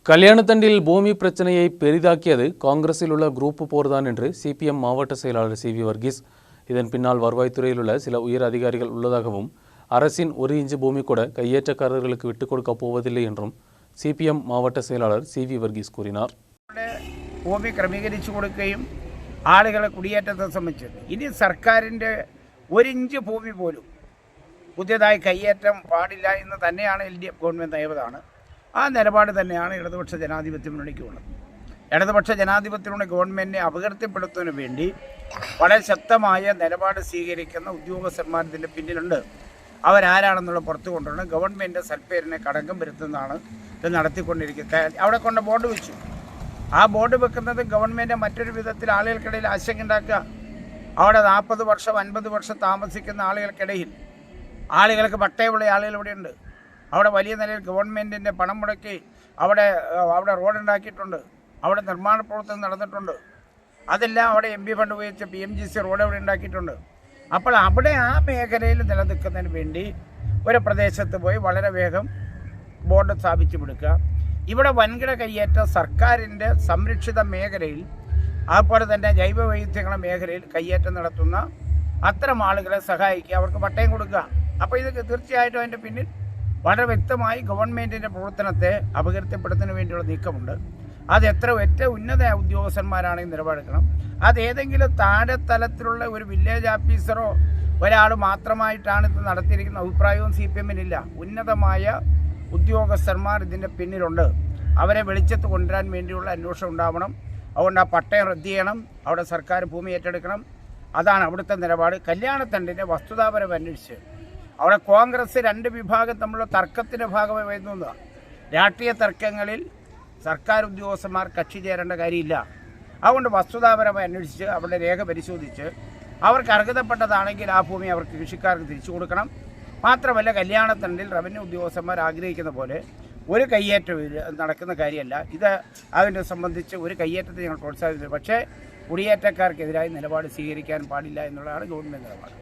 கல்யாணத்தண்டில் பூமி பிரச்சனையை பெரிதாக்கியது காங்கிரஸில் உள்ள குரூப் போர்தான் என்று சிபிஎம் மாவட்ட செயலாளர் சி.வி. வர்கீஸ். இதன் பின்னால் வருவாய்த்துறையில் உள்ள சில உயர் அதிகாரிகள் உள்ளதாகவும் அரசின் 1 இன்ச்சு பூமி கூட கையேற்றக்காரர்களுக்கு விட்டுக் கொடுக்கப் போவதில்லை என்றும் சிபிஎம் மாவட்ட செயலாளர் சி.வி. വர்ഗീസ് കൂറിനാർ. ഭൂമി ക്രമീകരിച്ചു കൊടുക്കുകയും ആളുകളെ കുടിയേറ്റത്തെ സംബന്ധിച്ചത് ഇനി സർക്കാരിൻ്റെ 1 ഇഞ്ച് ഭൂമി പോലും പുതിയതായി കയ്യേറ്റം പാടില്ല എന്ന് തന്നെയാണ് LDF ഗവൺമെൻറ് നയതാണ്. ആ നിലപാട് തന്നെയാണ് ഇടതുപക്ഷ ജനാധിപത്യ മുന്നണിക്കുള്ളത്. ഇടതുപക്ഷ ജനാധിപത്യ മുന്നണി ഗവൺമെൻറ്റിനെ അപകീർത്തിപ്പെടുത്തുന്നതിന് വേണ്ടി വളരെ ശക്തമായ നിലപാട് സ്വീകരിക്കുന്ന ഉദ്യോഗസ്ഥന്മാർ ഇതിൻ്റെ പിന്നിലുണ്ട്. അവരാരാണെന്നുള്ള പുറത്തു കൊണ്ടുവരണം. ഗവൺമെൻറ് സൽപ്പേരിനെ കളങ്കം വരുത്തുന്നതാണ് ഇത് നടത്തിക്കൊണ്ടിരിക്കുന്നത്. അവിടെ കൊണ്ട് ബോർഡ് വെച്ചു. ആ ബോർഡ് വെക്കുന്നത് ഗവൺമെൻറ് മറ്റൊരു വിധത്തിൽ ആളുകൾക്കിടയിൽ ആശങ്ക ഉണ്ടാക്കുക. അവിടെ 40 വർഷം 50 വർഷം താമസിക്കുന്ന ആളുകൾക്കിടയിൽ ആളുകൾക്ക് പട്ടയമുള്ള ആളുകൾ ഇവിടെയുണ്ട്. അവിടെ വലിയ നിലയിൽ ഗവൺമെൻറ്റിൻ്റെ പണം മുടക്കി അവിടെ റോഡുണ്ടാക്കിയിട്ടുണ്ട്. അവിടെ നിർമ്മാണ പ്രവർത്തനം നടന്നിട്ടുണ്ട്. അതെല്ലാം അവിടെ MP ഫണ്ട് ഉപയോഗിച്ച് PMGC റോഡ് അവിടെ ഉണ്ടാക്കിയിട്ടുണ്ട്. അപ്പോൾ അവിടെ ആ മേഖലയിൽ നിലനിൽക്കുന്നതിന് വേണ്ടി ഒരു പ്രദേശത്ത് പോയി വളരെ വേഗം ബോർഡ് സ്ഥാപിച്ചു കൊടുക്കുക. ഇവിടെ വൻകിട കയ്യേറ്റം സർക്കാരിൻ്റെ സംരക്ഷിത മേഖലയിൽ അതുപോലെ തന്നെ ജൈവ വൈവിധ്യങ്ങളുടെ മേഖലയിൽ കയ്യേറ്റം നടത്തുന്ന അത്തരം ആളുകളെ സഹായിക്കുക, അവർക്ക് പട്ടയം കൊടുക്കുക. അപ്പോൾ ഇത് തീർച്ചയായിട്ടും അതിൻ്റെ പിന്നിൽ വളരെ വ്യക്തമായി ഗവൺമെൻറ്റിൻ്റെ പ്രവർത്തനത്തെ അപകീർത്തിപ്പെടുത്തുന്നതിന് വേണ്ടിയുള്ള നീക്കമുണ്ട്. അത് ഏറ്റവും ഉന്നത ഉദ്യോഗസ്ഥന്മാരാണെങ്കിൽ നിലപാടെടുക്കണം. അതേതെങ്കിലും താഴെ തലത്തിലുള്ള ഒരു വില്ലേജ് ഓഫീസറോ ഒരാൾ മാത്രമായിട്ടാണ് ഇത് നടത്തിയിരിക്കുന്ന അഭിപ്രായവും CPM-നില്ല. ഉന്നതമായ ഉദ്യോഗസ്ഥന്മാർ ഇതിൻ്റെ പിന്നിലുണ്ട്. അവരെ വെളിച്ചത്ത് കൊണ്ടുവരാൻ വേണ്ടിയുള്ള അന്വേഷണം ഉണ്ടാവണം. അതുകൊണ്ട് ആ പട്ടയം റദ്ദ് ചെയ്യണം. അവിടെ സർക്കാർ ഭൂമി ഏറ്റെടുക്കണം. അതാണ് അവിടുത്തെ നിലപാട്. കല്യാണത്തണ്ടിൻ്റെ വസ്തുതാപരം അന്വേഷിച്ച് അവിടെ കോൺഗ്രസ് 2 വിഭാഗം തമ്മിലുള്ള തർക്കത്തിൻ്റെ ഭാഗമായി വരുന്നതാണ്. രാഷ്ട്രീയ തർക്കങ്ങളിൽ സർക്കാർ ഉദ്യോഗസ്ഥന്മാർ കക്ഷി ചേരേണ്ട കാര്യമില്ല. അതുകൊണ്ട് വസ്തുതാപരമായി അന്വേഷിച്ച് അവരുടെ രേഖ പരിശോധിച്ച് അവർക്ക് അർഹതപ്പെട്ടതാണെങ്കിൽ ആ ഭൂമി അവർക്ക് കൃഷിക്കാർക്ക് തിരിച്ചു കൊടുക്കണം. മാത്രമല്ല കല്യാണത്തണ്ടിൽ റവന്യൂ ഉദ്യോഗസ്ഥന്മാർ ആഗ്രഹിക്കുന്ന പോലെ ഒരു കയ്യേറ്റം നടക്കുന്ന കാര്യമല്ല ഇത്. അതിനെ സംബന്ധിച്ച് ഒരു കയ്യേറ്റത്തെ ഞങ്ങൾ പ്രോത്സാഹിപ്പിച്ചു. പക്ഷേ കുടിയേറ്റക്കാർക്കെതിരായി നിലപാട് സ്വീകരിക്കാൻ പാടില്ല എന്നുള്ളതാണ് ഗവൺമെൻറ് നിലപാട്.